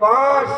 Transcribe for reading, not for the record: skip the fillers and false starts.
5